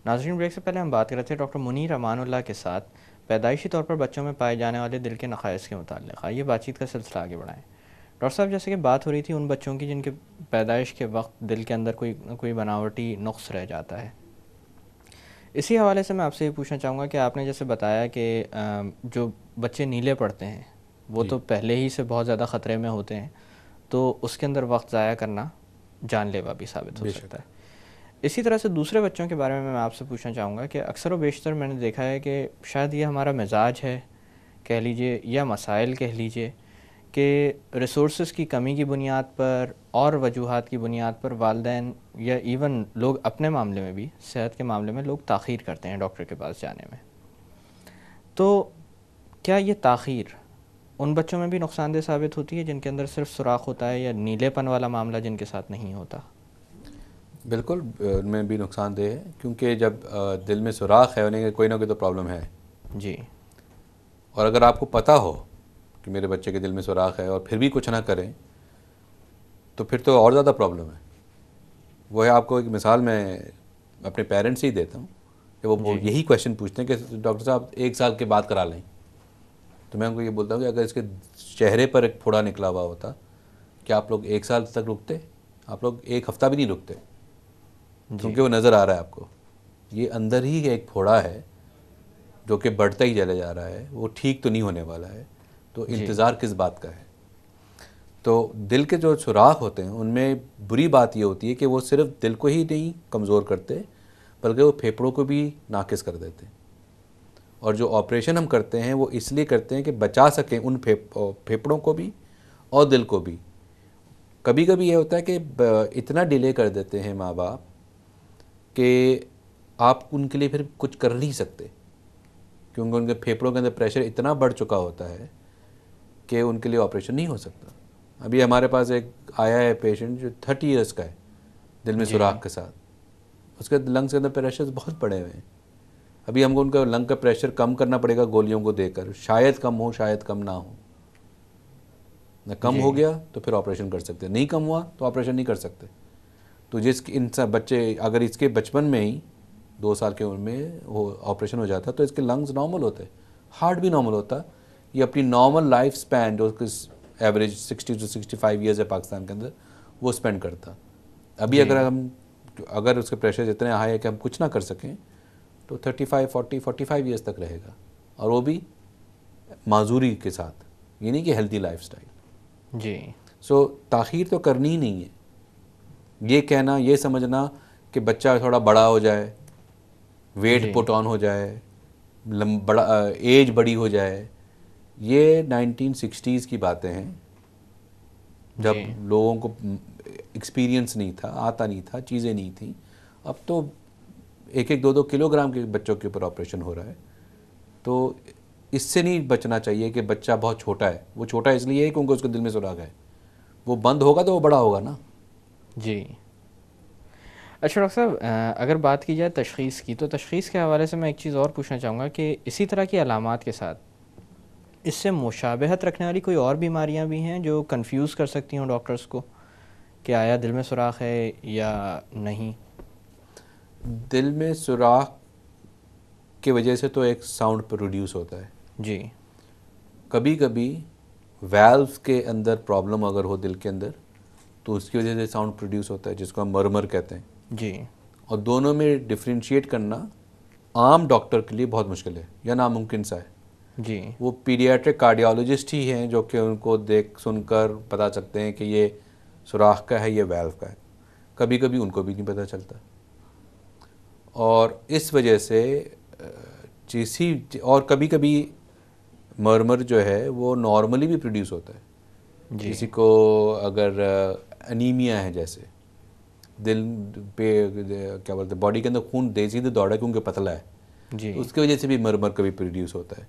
नाज़रीन, ब्रेक से पहले हम बात कर रहे थे डॉक्टर मुनीर अमानुल्लाह के साथ पैदाइशी तौर पर बच्चों में पाए जाने वाले दिल के नक़ाइस के मुताल्लिक़। आइए बातचीत का सिलसिला आगे बढ़ाएं। डॉक्टर साहब, जैसे कि बात हो रही थी उन बच्चों की जिनके पैदाइश के वक्त दिल के अंदर कोई कोई बनावटी नुक्स रह जाता है। इसी हवाले से मैं आपसे ये पूछना चाहूँगा कि आपने जैसे बताया कि जो बच्चे नीले पड़ते हैं वो जी। तो पहले ही से बहुत ज़्यादा ख़तरे में होते हैं, तो उसके अंदर वक्त ज़ाया करना जानलेवा भी साबित हो बेशक। सकता है। इसी तरह से दूसरे बच्चों के बारे में मैं आपसे पूछना चाहूँगा कि अक्सर व बेशतर मैंने देखा है कि शायद ये हमारा मिजाज है कह लीजिए, या मसाइल कह लीजिए, कि रिसोर्सेज की कमी की बुनियाद पर और वजूहात की बुनियाद पर वालिदैन या इवन लोग अपने मामले में भी, सेहत के मामले में लोग ताख़ीर करते हैं डॉक्टर के पास जाने में। तो क्या ये ताख़ीर उन बच्चों में भी नुकसानदेह साबित होती है जिनके अंदर सिर्फ सुराख होता है, या नीलेपन वाला मामला जिनके साथ नहीं होता? बिल्कुल, उनमें भी नुकसानदेह है, क्योंकि जब दिल में सुराख है उन्हें कोई ना कोई तो प्रॉब्लम है। जी। और अगर आपको पता हो कि मेरे बच्चे के दिल में सुराख है और फिर भी कुछ ना करें, तो फिर तो और ज़्यादा प्रॉब्लम है। वो है, आपको एक मिसाल मैं अपने पेरेंट्स से ही देता हूँ कि वो जी। यही क्वेश्चन पूछते हैं कि डॉक्टर साहब 1 साल के बाद करा लें। तो मैं उनको ये बोलता हूँ कि अगर इसके चेहरे पर एक फोड़ा निकला हुआ होता, क्या आप लोग 1 साल तक रुकते? आप लोग 1 हफ्ता भी नहीं रुकते, जी। क्योंकि वो नज़र आ रहा है आपको। ये अंदर ही एक फोड़ा है जो कि बढ़ता ही चला जा रहा है, वो ठीक तो नहीं होने वाला है, तो जी। इंतज़ार किस बात का है। तो दिल के जो सुराख होते हैं उनमें बुरी बात ये होती है कि वो सिर्फ दिल को ही नहीं कमज़ोर करते, बल्कि वो फेफड़ों को भी नाकिस कर देते हैं। और जो ऑपरेशन हम करते हैं वो इसलिए करते हैं कि बचा सकें उन फेफड़ों को भी और दिल को भी। कभी कभी ये होता है कि इतना डिले कर देते हैं माँ बाप कि आप उनके लिए फिर कुछ कर नहीं सकते, क्योंकि उनके फेफड़ों के अंदर प्रेशर इतना बढ़ चुका होता है कि उनके लिए ऑपरेशन नहीं हो सकता। अभी हमारे पास एक आया है पेशेंट जो 30 ईयर्स का है, दिल में जी। सुराख के साथ। उसके लंग्स के अंदर प्रेशर बहुत बढ़े हुए हैं। अभी हमको उनका लंग का प्रेशर कम करना पड़ेगा गोलियों को देकर, शायद कम हो शायद कम ना हो। न कम जी। हो गया तो फिर ऑपरेशन कर सकते हैं, नहीं कम हुआ तो ऑपरेशन नहीं कर सकते। तो जिस इन सब बच्चे, अगर इसके बचपन में ही 2 साल की उम्र में वो ऑपरेशन हो जाता तो इसके लंग्स नॉर्मल होते, हार्ट भी नॉर्मल होता। ये अपनी नॉर्मल लाइफ स्पैन जो एवरेज 60 to 65 ईयर्स है पाकिस्तान के अंदर, वो स्पेंड करता। अभी जी। अगर उसके प्रेशर इतने हाई है कि हम कुछ ना कर सकें, तो 35, 40, 45 ईयर्स तक रहेगा, और वो भी माजूरी के साथ, ये नहीं कि हेल्दी लाइफ स्टाइल। जी। सो ताख़ीर तो करनी ही नहीं है। ये कहना, ये समझना कि बच्चा थोड़ा बड़ा हो जाए, वेट जी। पुट ऑन हो जाए, बड़ा एज बड़ी हो जाए, ये 1960s की बातें हैं, जी। जब लोगों को एक्सपीरियंस नहीं था, आता नहीं था, चीज़ें नहीं थी। अब तो 1-1, 2-2 किलोग्राम के बच्चों के ऊपर ऑपरेशन हो रहा है। तो इससे नहीं बचना चाहिए कि बच्चा बहुत छोटा है। वो छोटा इसलिए है क्योंकि उसके दिल में सुराख है। वो बंद होगा तो वो बड़ा होगा ना। जी। अच्छा डॉक्टर साहब, अगर बात की जाए तशख़ीस की, तो तशख़ीस के हवाले से मैं एक चीज़ और पूछना चाहूँगा कि इसी तरह की अलामात के साथ इससे मुशाबहत रखने वाली कोई और बीमारियाँ भी हैं जो कंफ्यूज कर सकती हों डॉक्टर्स को कि आया दिल में सुराख है या नहीं? दिल में सुराख की वजह से तो एक साउंड प्रोड्यूस होता है। जी। कभी कभी वैल्व्स के अंदर प्रॉब्लम अगर हो दिल के अंदर, तो उसकी वजह से साउंड प्रोड्यूस होता है, जिसको हम मरमर कहते हैं। जी। और दोनों में डिफ्रेंशिएट करना आम डॉक्टर के लिए बहुत मुश्किल है या नामुमकिन सा है। जी। वो पीडियाट्रिक कार्डियोलॉजिस्ट ही हैं जो कि उनको देख सुनकर बता सकते हैं कि ये सुराख का है, ये वैल्व का है। कभी कभी उनको भी नहीं पता चलता, और इस वजह से और कभी कभी मरमर जो है वो नॉर्मली भी प्रोड्यूस होता है। जी। किसी को अगर अनीमिया है, जैसे दिल पे क्या बोलते हैं, बॉडी के अंदर खून सीधे दौड़ा क्योंकि पतला है, जी। तो उसकी वजह से भी मरमर कभी प्रोड्यूस होता है।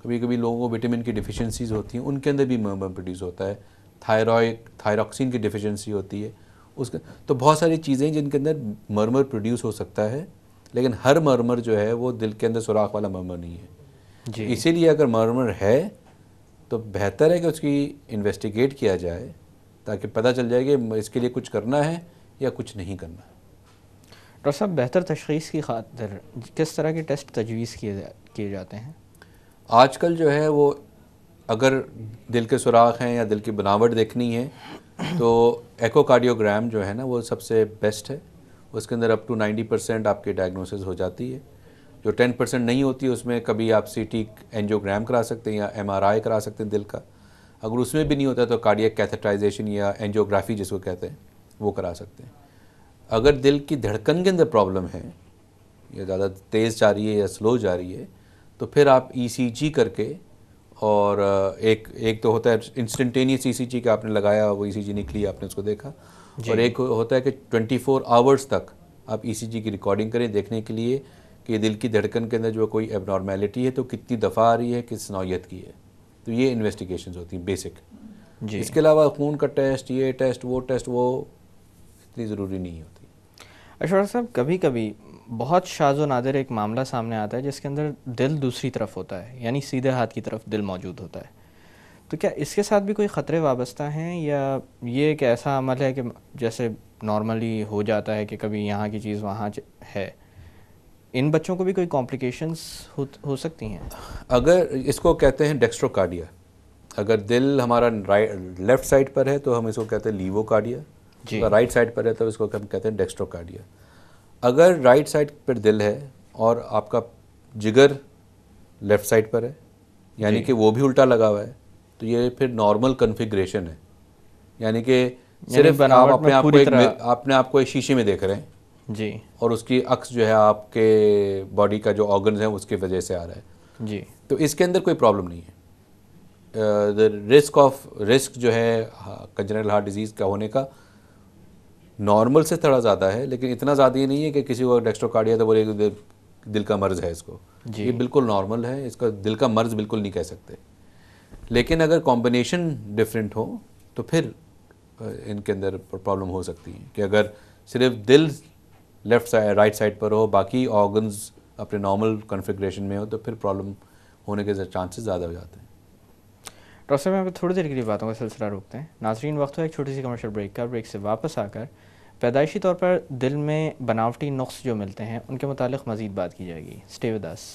कभी कभी लोगों को विटामिन की डिफिशिएंसीज होती हैं, उनके अंदर भी मरमर प्रोड्यूस होता है। थायरॉक्सिन की डिफिशिएंसी होती है उसके। तो बहुत सारी चीज़ें जिनके अंदर मरमर प्रोड्यूस हो सकता है, लेकिन हर मरमर जो है वो दिल के अंदर सुराख वाला मरमर नहीं है। तो जी। इसीलिए अगर मरमर है तो बेहतर है कि उसकी इन्वेस्टिगेट किया जाए, ताकि पता चल जाए कि इसके लिए कुछ करना है या कुछ नहीं करना है। डॉक्टर साहब, बेहतर तशख़ीस की खातिर किस तरह के टेस्ट तजवीज़ किए जाते हैं? आजकल जो है वो, अगर दिल के सुराख हैं या दिल की बनावट देखनी है तो एकोकार्डियोग्राम जो है ना वो सबसे बेस्ट है। उसके अंदर अप टू 90% आपकी डायग्नोसिस हो जाती है। जो 10% नहीं होती है उसमें कभी आप सीटी एंजियोग्राम करा सकते हैं या एमआरआई करा सकते हैं दिल का। अगर उसमें भी नहीं होता तो कार्डियक कैथेटराइजेशन या एंजियोग्राफी जिसको कहते हैं वो करा सकते हैं। अगर दिल की धड़कन के अंदर प्रॉब्लम है या ज़्यादा तेज़ जा रही है या स्लो जा रही है तो फिर आप ईसीजी करके, और एक तो होता है इंस्टेंटेनियस ईसीजी का आपने लगाया, वो ईसीजी निकली, आपने उसको देखा, और एक होता है कि 24 आवर्स तक आप ईसीजी की रिकॉर्डिंग करें देखने के लिए कि दिल की धड़कन के अंदर जो कोई एबनॉर्मेलिटी है तो कितनी दफ़ा आ रही है, किस नौयत की है। तो ये इन्वेस्टिगेशंस होती हैं बेसिक। इसके अलावा खून का टेस्ट, ये टेस्ट, वो इतनी ज़रूरी नहीं होती। अच्छा डॉक्टर साहब, कभी कभी बहुत शाज़ व नादिर एक मामला सामने आता है जिसके अंदर दिल दूसरी तरफ होता है, यानी सीधे हाथ की तरफ दिल मौजूद होता है। तो क्या इसके साथ भी कोई ख़तरे वाबस्ता हैं, या ये एक ऐसा अमल है कि जैसे नॉर्मली हो जाता है कि कभी यहाँ की चीज़ वहाँ है? इन बच्चों को भी कोई कॉम्प्लिकेशंस हो सकती हैं? अगर इसको कहते हैं डेक्स्ट्रोकार्डिया, अगर दिल हमारा लेफ़्ट साइड पर है तो हम इसको कहते हैं लीवोकार्डिया, अगर राइट साइड पर है तो इसको हम कहते हैं डेक्स्ट्रोकार्डिया। अगर राइट साइड पर दिल है और आपका जिगर लेफ़्ट साइड पर है, यानी कि वो भी उल्टा लगा हुआ है, तो ये फिर नॉर्मल कन्फिग्रेशन है। यानी कि सिर्फ आप अपने आप को एक शीशे में देख रहे हैं जी, और उसकी अक्स जो है आपके बॉडी का जो ऑर्गन्स हैं उसकी वजह से आ रहा है जी। तो इसके अंदर कोई प्रॉब्लम नहीं है। रिस्क जो है कंजेनिटल हार्ट डिजीज़ का होने का नॉर्मल से थोड़ा ज़्यादा है, लेकिन इतना ज़्यादा ही नहीं है कि किसी को डेक्स्ट्रोकार्डिया तो बोले दिल का मर्ज़ है इसको। ये बिल्कुल नॉर्मल है, इसका दिल का मर्ज़ बिल्कुल नहीं कह सकते। लेकिन अगर कॉम्बिनेशन डिफरेंट हो तो फिर इनके अंदर प्रॉब्लम हो सकती है कि अगर सिर्फ दिल लेफ़्ट साइड राइट साइड पर हो, बाकी ऑर्गन्स अपने नॉर्मल कॉन्फ़िगरेशन में हो, तो फिर प्रॉब्लम होने के चांसेस ज़्यादा हो जाते हैं। डॉक्टर साहब, यहाँ पर थोड़ी देर के लिए बातों का सिलसिला रोकते हैं। नाज़रीन, वक्त हो एक छोटी सी कमर्शियल ब्रेक का। ब्रेक से वापस आकर पैदाइशी तौर पर दिल में बनावटी नुक्स जो मिलते हैं उनके मुतालिक मज़ीद बात की जाएगी। Stay with us.